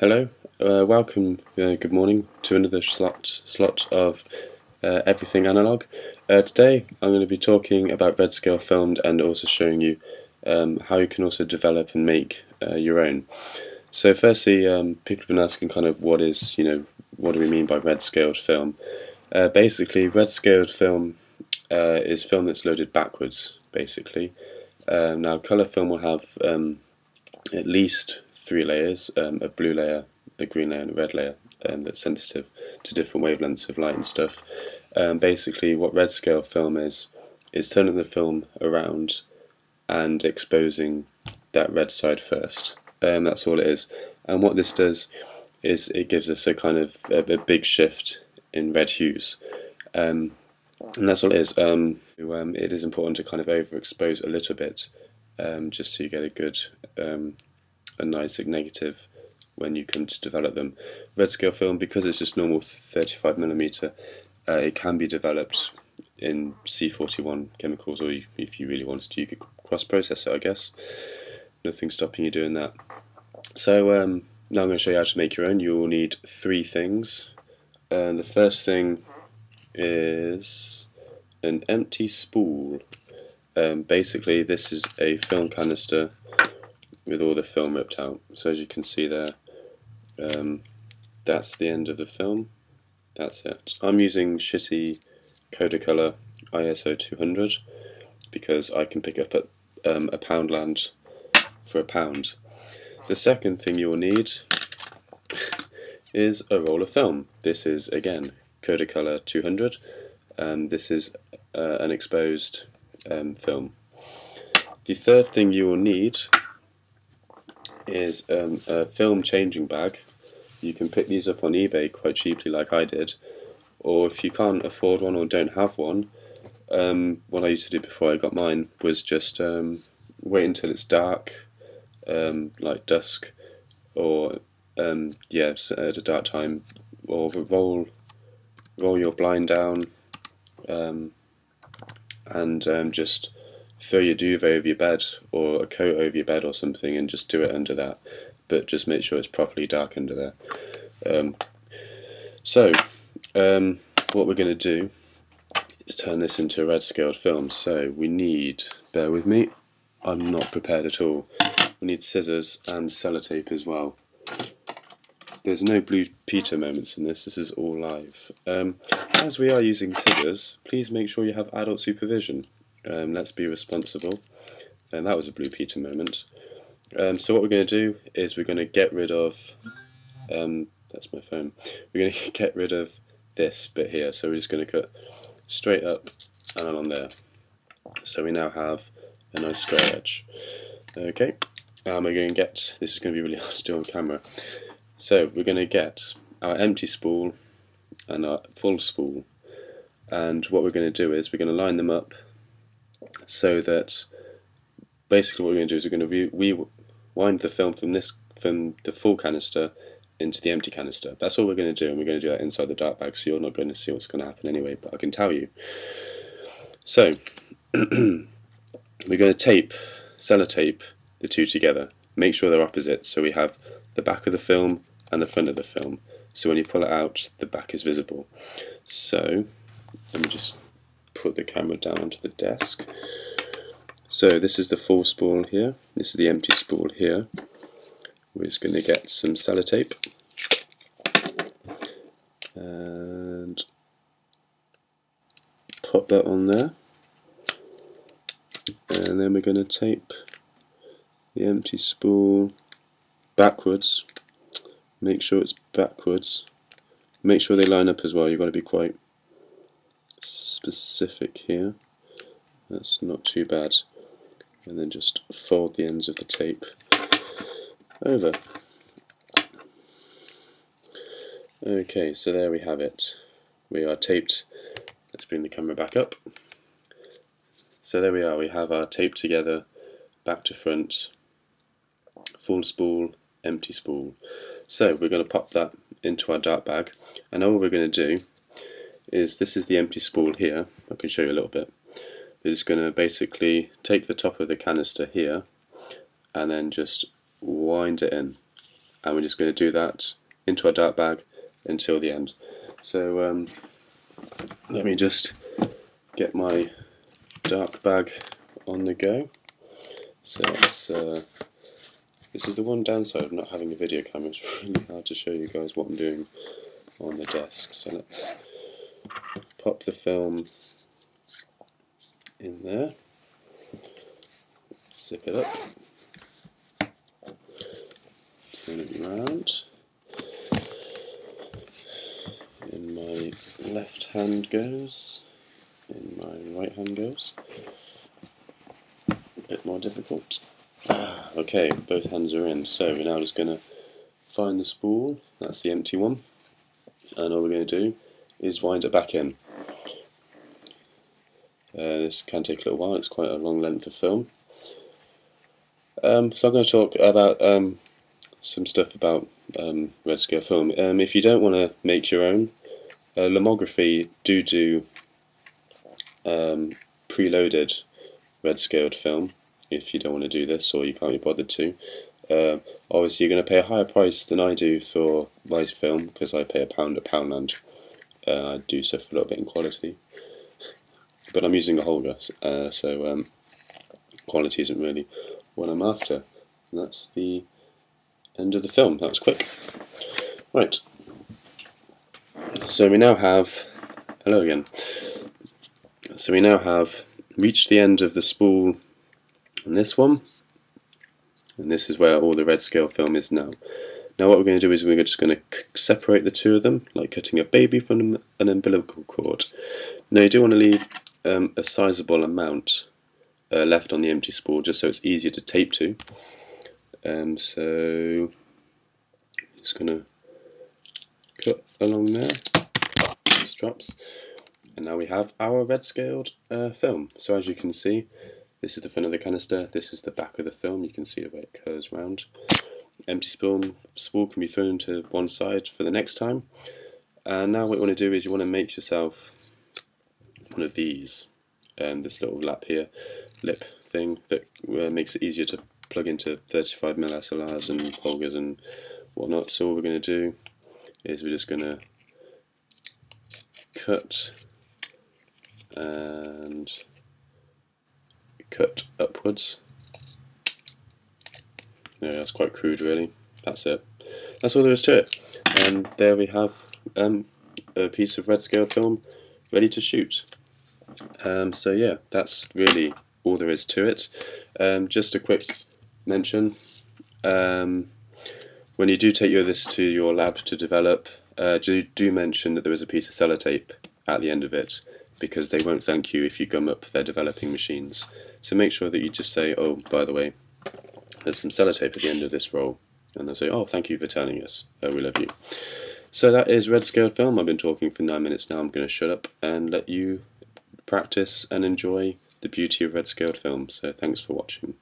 Hello, welcome, good morning to another slot of everything analog. Today I'm going to be talking about red scale filmed and also showing you how you can also develop and make your own. So firstly, people have been asking kind of what do we mean by red scaled film? Basically, red scaled film is film that's loaded backwards, basically. Now color film will have at least three layers, a blue layer, a green layer and a red layer that's sensitive to different wavelengths of light and stuff. Basically what red scale film is turning the film around and exposing that red side first. That's all it is. And what this does is it gives us a kind of a big shift in red hues. And that's all it is. It is important to kind of overexpose a little bit, just so you get a good a nice negative when you come to develop them. Red scale film, because it's just normal 35mm, it can be developed in C41 chemicals, or if you really wanted to, you could cross-process it, I guess. Nothing stopping you doing that. So now I'm going to show you how to make your own. You will need three things. The first thing is an empty spool. Basically, this is a film canister with all the film ripped out. So as you can see there, that's the end of the film. That's it. I'm using shitty Kodacolor ISO 200 because I can pick up at a Poundland for £1. The second thing you will need is a roll of film. This is again Kodacolor 200. This is an exposed film. The third thing you will need is a film changing bag. You can pick these up on eBay quite cheaply like I did, or if you can't afford one or don't have one, what I used to do before I got mine was just wait until it's dark, like dusk, or at a dark time, or roll your blind down and just throw your duvet over your bed or a coat over your bed or something and just do it under that, but just make sure it's properly dark under there. What we're going to do is turn this into a red scaled film. So we need, bear with me, I'm not prepared at all, we need scissors and sellotape as well. There's no Blue Peter moments in this is all live. As we are using scissors, please make sure you have adult supervision. Let's be responsible. And that was a Blue Peter moment. So what we're going to do is we're going to get rid of, that's my phone, we're going to get rid of this bit here. So we're just going to cut straight up and along there. So we now have a nice square edge. Okay, we're going to get, this is going to be really hard to do on camera. So we're going to get our empty spool and our full spool, and what we're going to do is we're going to line them up so that basically what we're going to do is we're going to rewind the film from the full canister into the empty canister. That's all we're going to do, and we're going to do that inside the dark bag, so you're not going to see what's going to happen anyway, but I can tell you. So we're going to sellotape the two together. Make sure they're opposite, so we have the back of the film and the front of the film, so when you pull it out the back is visible. So let me just put the camera down onto the desk. So this is the full spool here, this is the empty spool here. We're just going to get some sellotape and pop that on there, and then we're going to tape the empty spool backwards. Make sure it's backwards. Make sure they line up as well. You've got to be quite specific here. That's not too bad. And then just fold the ends of the tape over. Okay, so there we have it. We are taped. Let's bring the camera back up. So there we are. We have our tape together, back to front, full spool, empty spool. So we're going to pop that into our dart bag, and all we're going to do is, this is the empty spool here, I can show you a little bit. We're just going to basically take the top of the canister here and then just wind it in. and we're just going to do that into our dark bag until the end. So let me just get my dark bag on the go. So let's, this is the one downside of not having a video camera. It's really hard to show you guys what I'm doing on the desk. So let's pop the film in there, zip it up, turn it around. In my left hand goes, in my right hand goes. A bit more difficult. Okay, both hands are in, so we're now just going to find the spool, that's the empty one, and all we're going to do is wind it back in. This can take a little while, it's quite a long length of film. So I'm going to talk about some stuff about red scale film. If you don't want to make your own, Lomography do preloaded red scaled film if you don't want to do this or you can't be bothered to. Obviously you're going to pay a higher price than I do for my film because I pay £1 at Poundland. I do suffer a little bit in quality, but I'm using a Holger, so quality isn't really what I'm after. And that's the end of the film. That was quick. Right. So we now have, hello again. So we now have reached the end of the spool on this one, and this is where all the red scale film is now. Now what we're going to do is we're just going to separate the two of them, like cutting a baby from an umbilical cord. Now you do want to leave a sizable amount left on the empty spool, just so it's easier to tape to. So just going to cut along there, this drops, and now we have our red scaled film. So as you can see, this is the front of the canister, this is the back of the film. You can see the way it curves round. Empty spool can be thrown to one side for the next time. And now what you want to do is you want to make yourself one of these, this little lip thing that makes it easier to plug into 35mm SLRs and Holgers and whatnot. So what we're going to do is we're just going to cut and cut upwards. Yeah, that's quite crude really. That's it. That's all there is to it. And there we have a piece of red scale film ready to shoot. So yeah, that's really all there is to it. Just a quick mention, when you do take this to your lab to develop, do mention that there is a piece of sellotape at the end of it, because they won't thank you if you gum up their developing machines. So make sure that you just say, oh, by the way, there's some sellotape at the end of this roll, and they'll say, oh, thank you for telling us, we love you. So that is red scale film. I've been talking for 9 minutes now. I'm going to shut up and let you practice and enjoy the beauty of red scaled film. So thanks for watching.